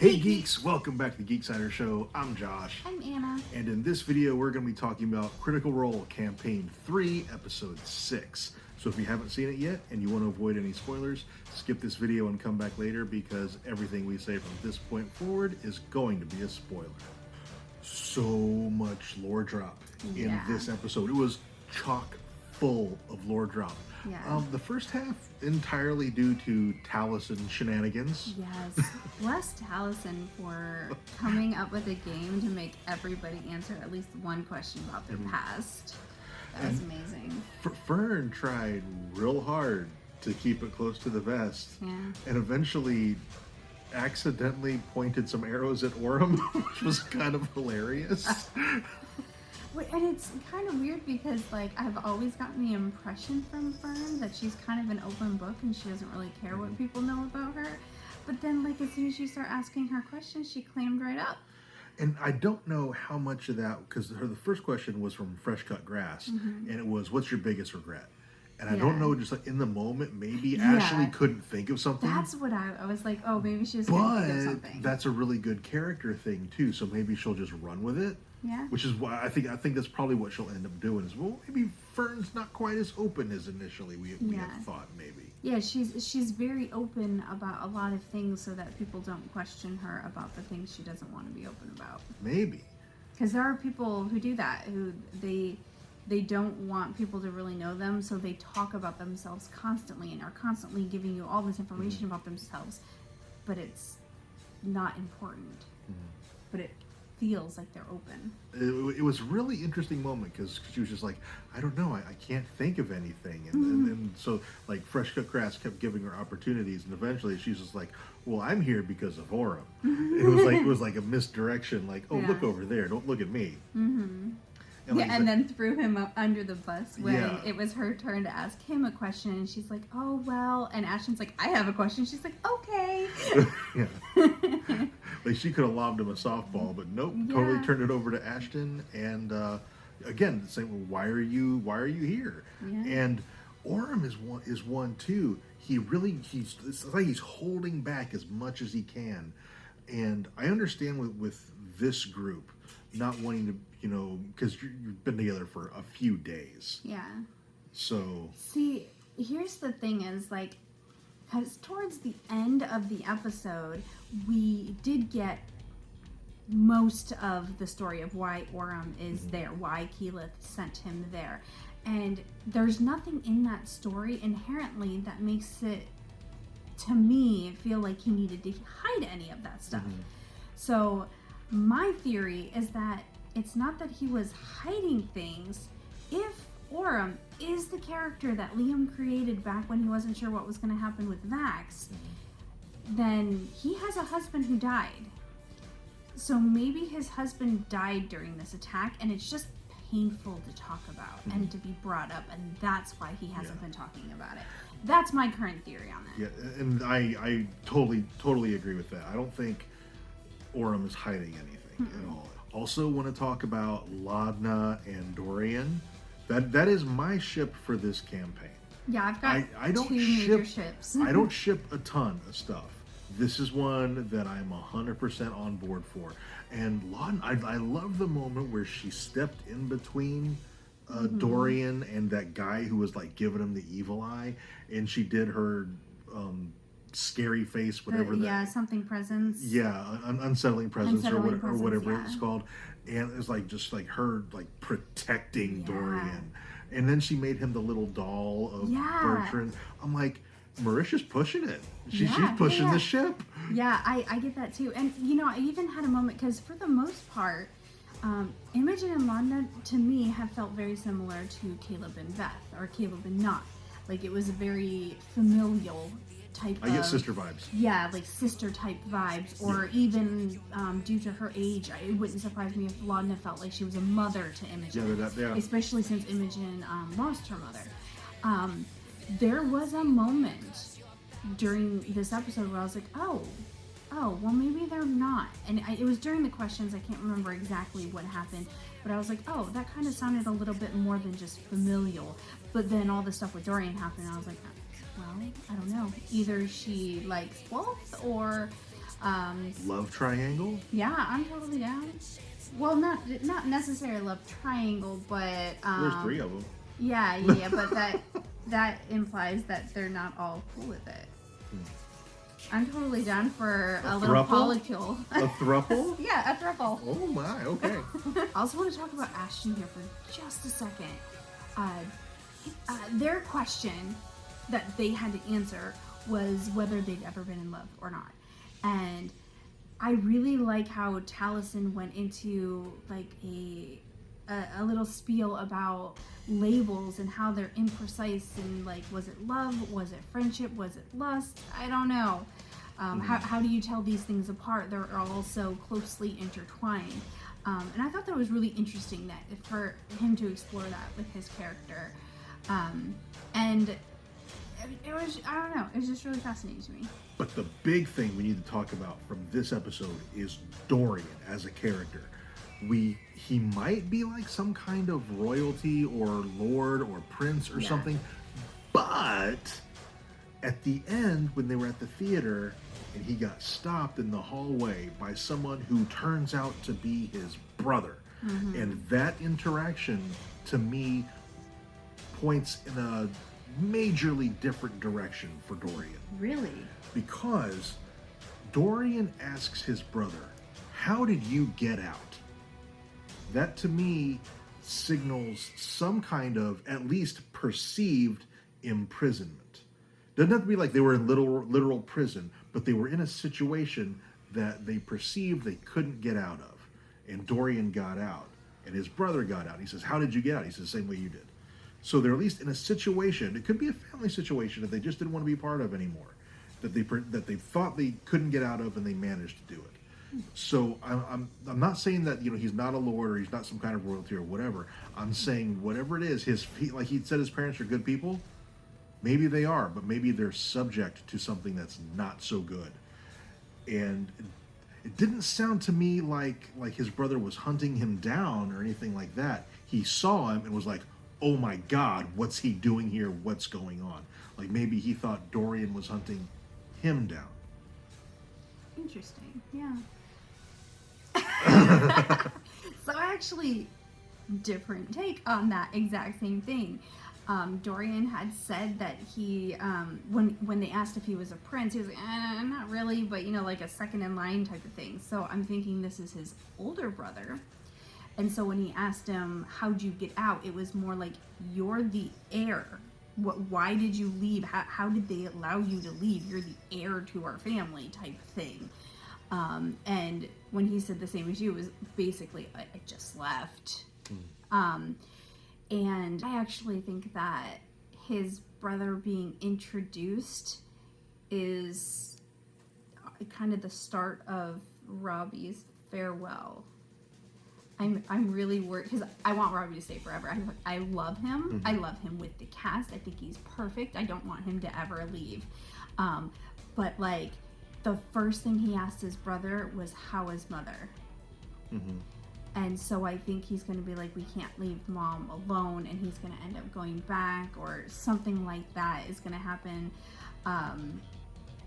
Hey Geeks, welcome back to the Geeks Show. I'm Josh. I'm Anna. And in this video, we're going to be talking about Critical Role Campaign 3, Episode 6. So if you haven't seen it yet and you want to avoid any spoilers, skip this video and come back later because everything we say from this point forward is going to be a spoiler. So much lore drop in this episode. It was chock full of lore drop. Yeah. The first half entirely due to Taliesin shenanigans. Yes. Bless Taliesin for coming up with a game to make everybody answer at least one question about their past. That was amazing. Fern tried real hard to keep it close to the vest. Yeah. And eventually accidentally pointed some arrows at Orym, which was kind of hilarious. And it's kind of weird because, like, I've always gotten the impression from Fern that she's kind of an open book and she doesn't really care what people know about her. But then, like, as soon as you start asking her questions, she clammed right up. And I don't know how much of that, because the first question was from Fresh Cut Grass, and it was, what's your biggest regret? And I don't know, just like in the moment, maybe Ashley couldn't think of something. That's what I was like, oh, maybe she was going to think of something. But that's a really good character thing, too, so maybe she'll just run with it. Yeah. Which is why I think that's probably what she'll end up doing is, well, maybe Fern's not quite as open as initially we had thought, maybe. Yeah, she's very open about a lot of things so that people don't question her about the things she doesn't want to be open about. Maybe. Because there are people who do that, who they don't want people to really know them, so they talk about themselves constantly and are constantly giving you all this information about themselves, but it's not important. But it feels like they're open. It was a really interesting moment because she was just like, I don't know, I can't think of anything. And so, like, Fresh Cut Grass kept giving her opportunities, and eventually she's just like, well, I'm here because of Orym. It was like a misdirection, like, oh, look over there, don't look at me. And then threw him up under the bus when it was her turn to ask him a question, and she's like, oh, well, and Ashton's like, I have a question. She's like, okay. Like, she could have lobbed him a softball, but nope, totally turned it over to Ashton, and again, saying, why are you here? And Orym is one too. It's like he's holding back as much as he can, and I understand with this group not wanting to, because you've been together for a few days. Yeah. So. See, here's the thing is, like, because towards the end of the episode, we did get most of the story of why Orym is there, why Keyleth sent him there. And there's nothing in that story inherently that makes it, to me, feel like he needed to hide any of that stuff. So my theory is that it's not that he was hiding things. If Orym is the character that Liam created back when he wasn't sure what was going to happen with Vax, then he has a husband who died. So maybe his husband died during this attack, and it's just painful to talk about and to be brought up, and that's why he hasn't been talking about it. That's my current theory on that. Yeah, and I totally agree with that. I don't think Orym is hiding anything at all. Also want to talk about Laudna and Dorian. That is my ship for this campaign. Yeah, I've got I don't two major ships. I don't ship a ton of stuff. This is one that I'm 100% on board for. And Laudna, I love the moment where she stepped in between Dorian and that guy who was like giving him the evil eye, and she did her scary face, whatever something presence. Unsettling presence or whatever yeah. it's called. And it's like just like her like protecting Dorian. And then she made him the little doll of Bertrand. I'm like, Marisha's pushing it. She's pushing the ship. Yeah, I get that too. And I even had a moment because for the most part, Imogen and Laudna to me have felt very similar to Caleb and Beth, or Caleb and Not. Like, it was a very familial type I get sister vibes. Yeah, like sister type vibes, or even due to her age, it wouldn't surprise me if Laudna felt like she was a mother to Imogen. Especially since Imogen lost her mother. There was a moment during this episode where I was like, oh, well, maybe they're not. And it was during the questions. I can't remember exactly what happened, but I was like, oh, that kind of sounded a little bit more than just familial. But then all the stuff with Dorian happened, and I was like, well, I don't know. Either she likes both, or Love triangle? Yeah, I'm totally down. Well, not necessarily love triangle, but There's 3 of them. Yeah, but that implies that they're not all cool with it. I'm totally down for a little polycule. A thruple? Yeah, a thruple. Oh my, okay. I also want to talk about Ashton here for just a second. Their question that they had to answer was whether they'd ever been in love or not. And I really like how Taliesin went into like a little spiel about labels and how they're imprecise and like, was it love, was it friendship, was it lust? I don't know. How do you tell these things apart? They're all so closely intertwined. And I thought that was really interesting that for him to explore that with his character. And it was, I don't know, it was just really fascinating to me. But the big thing we need to talk about from this episode is Dorian as a character. He might be like some kind of royalty or lord or prince or something, but at the end when they were at the theater and he got stopped in the hallway by someone who turns out to be his brother, and that interaction to me points in a majorly different direction for Dorian. Really? Because Dorian asks his brother, "How did you get out?" That to me signals some kind of at least perceived imprisonment. Doesn't have to be like they were in literal prison, but they were in a situation that they perceived they couldn't get out of. And Dorian got out, and his brother got out. He says, "How did you get out?" He says, "The same way you did." So they're at least in a situation, it could be a family situation that they just didn't want to be part of anymore, that they thought they couldn't get out of, and they managed to do it. So I'm not saying that he's not a lord or he's not some kind of royalty or whatever. I'm saying whatever it is, like he said, his parents are good people. Maybe they are, but maybe they're subject to something that's not so good. And it didn't sound to me like his brother was hunting him down or anything like that. He saw him and was like, "Oh my God, what's he doing here? What's going on?" Like maybe he thought Dorian was hunting him down. Interesting, yeah. So actually, different take on that exact same thing. Dorian had said that he, when they asked if he was a prince, he was like, not really, but like a second in line type of thing. So I'm thinking this is his older brother. And so when he asked him, "How'd you get out?" it was more like, "You're the heir. Why did you leave? How did they allow you to leave? You're the heir to our family," type thing. And when he said the same as you, it was basically, I just left. And I actually think that his brother being introduced is kind of the start of Robbie's farewell. I'm really worried because I want Robbie to stay forever. I love him. I love him with the cast. I think he's perfect. I don't want him to ever leave. But like the first thing he asked his brother was, "How is mother?" And so I think he's going to be like, "We can't leave mom alone," and he's going to end up going back or something like that is going to happen. And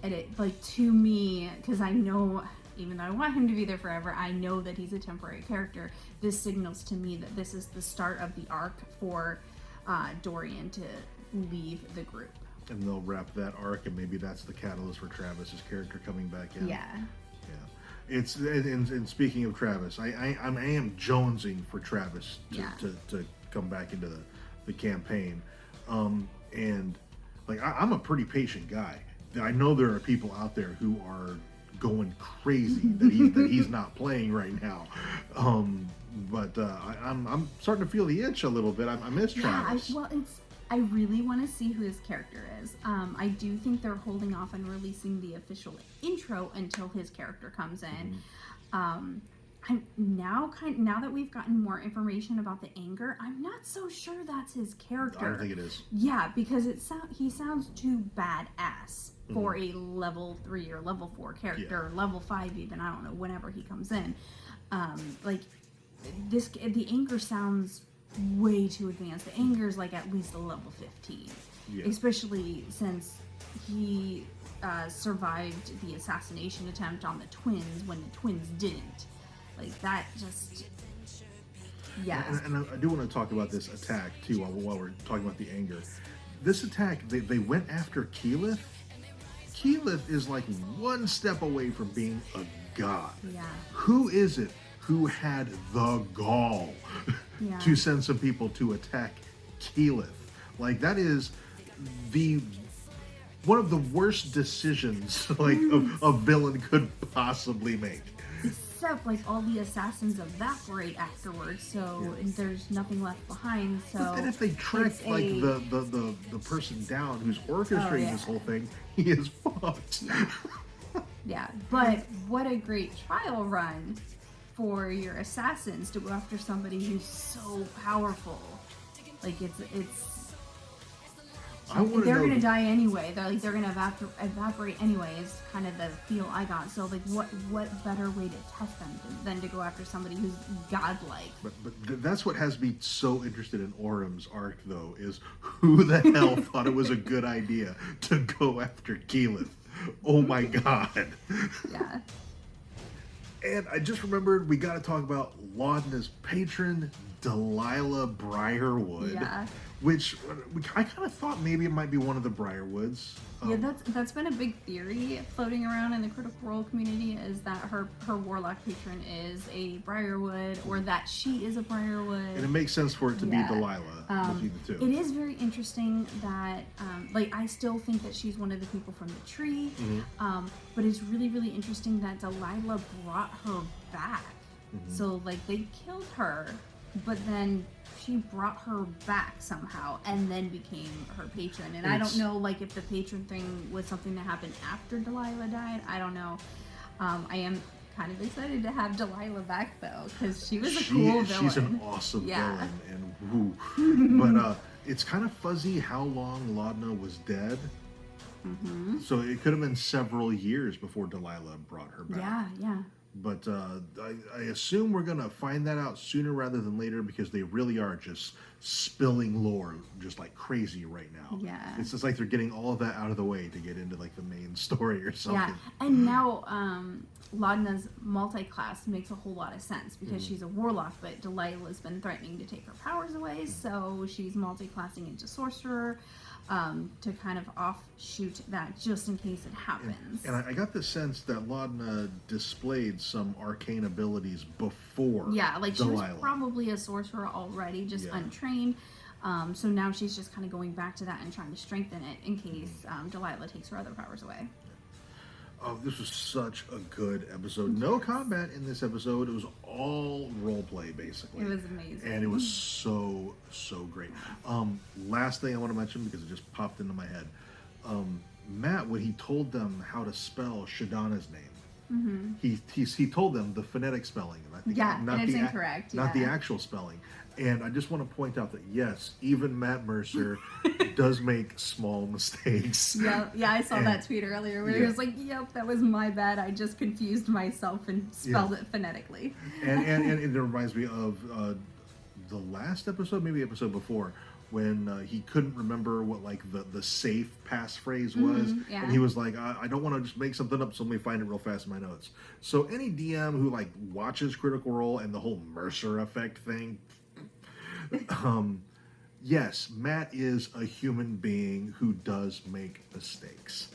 it, like, to me, because I know, even though I want him to be there forever, I know that he's a temporary character. This signals to me that this is the start of the arc for Dorian to leave the group. And they'll wrap that arc, and maybe that's the catalyst for Travis's character coming back in. Yeah. It's and speaking of Travis, I am jonesing for Travis to come back into the campaign, and like I'm a pretty patient guy. I know there are people out there who are going crazy that he's not playing right now, but I'm starting to feel the itch a little bit. I miss Travis. I really want to see who his character is. I do think they're holding off on releasing the official intro until his character comes in. Now that we've gotten more information about the anger, I'm not so sure that's his character. I don't think it is. Yeah, because he sounds too badass for a level 3 or level 4 character, or level 5 even. I don't know, whenever he comes in. The anger sounds way too advanced. The anger is like at least a level 15, especially since he survived the assassination attempt on the twins when the twins didn't. Like, that just... Yeah. And I do want to talk about this attack, too, while we're talking about the anger. This attack, they went after Keyleth. Keyleth is like one step away from being a god. Yeah. Who is it who had the gall to send some people to attack Keyleth? Like, that is one of the worst decisions like a villain could possibly make. Except, like, all the assassins evaporate afterwards, so there's nothing left behind. So, but then if they track like the person down who's orchestrating this whole thing, he is fucked. Yeah, but what a great trial run for your assassins to go after somebody who's so powerful. Like, they're gonna die anyway. They're gonna evaporate anyway. Is kind of the feel I got. So, like, what better way to test them than to go after somebody who's godlike? But that's what has me so interested in Orym's arc, though, is who the hell thought it was a good idea to go after Keyleth? Oh my god! Yeah. And I just remembered we got to talk about Laudna's patron, Delilah Briarwood. Yeah. Which I kind of thought maybe it might be one of the Briarwoods. Yeah, that's been a big theory floating around in the Critical Role community, is that her warlock patron is a Briarwood, or that she is a Briarwood. And it makes sense for it to be Delilah between the two. It is very interesting that, like, I still think that she's one of the people from the tree, but it's really, really interesting that Delilah brought her back. So, like, they killed her, but then she brought her back somehow and then became her patron. And I don't know, like, if the patron thing was something that happened after Delilah died. I don't know. I am kind of excited to have Delilah back, though, because she was a cool villain. She's an awesome villain. And but it's kind of fuzzy how long Laudna was dead. So it could have been several years before Delilah brought her back. Yeah. But I assume we're going to find that out sooner rather than later, because they really are just spilling lore just like crazy right now. Yeah. It's just like they're getting all of that out of the way to get into like the main story or something. Yeah, and now Laudna's multi-class makes a whole lot of sense, because she's a warlock, but Delilah's been threatening to take her powers away, so she's multi-classing into sorcerer. To kind of offshoot that just in case it happens. And I got the sense that Laudna displayed some arcane abilities before like Delilah. She was probably a sorcerer already, just untrained. So now she's just kind of going back to that and trying to strengthen it in case Delilah takes her other powers away. Oh, this was such a good episode. No combat in this episode. It was all role play, basically. It was amazing. And it was so great. Last thing I want to mention, because it just popped into my head. Matt, when he told them how to spell Shadana's name, he told them the phonetic spelling. And it's incorrect. Not the actual spelling. And I just want to point out that, yes, even Matt Mercer does make small mistakes. Yeah, I saw that tweet earlier where he was like, yep, that was my bad. I just confused myself and spelled it phonetically. And it reminds me of the last episode, maybe episode before, when he couldn't remember what like the safe passphrase was. And he was like, I don't want to just make something up, so let me find it real fast in my notes. So any DM who like watches Critical Role and the whole Mercer effect thing, yes, Matt is a human being who does make mistakes.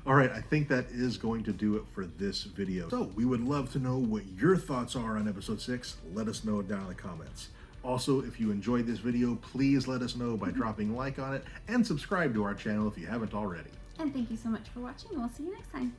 All right, I think that is going to do it for this video. So we would love to know what your thoughts are on episode 6. Let us know down in the comments. Also, if you enjoyed this video, please let us know by dropping a like on it and subscribe to our channel if you haven't already. And thank you so much for watching. We'll see you next time.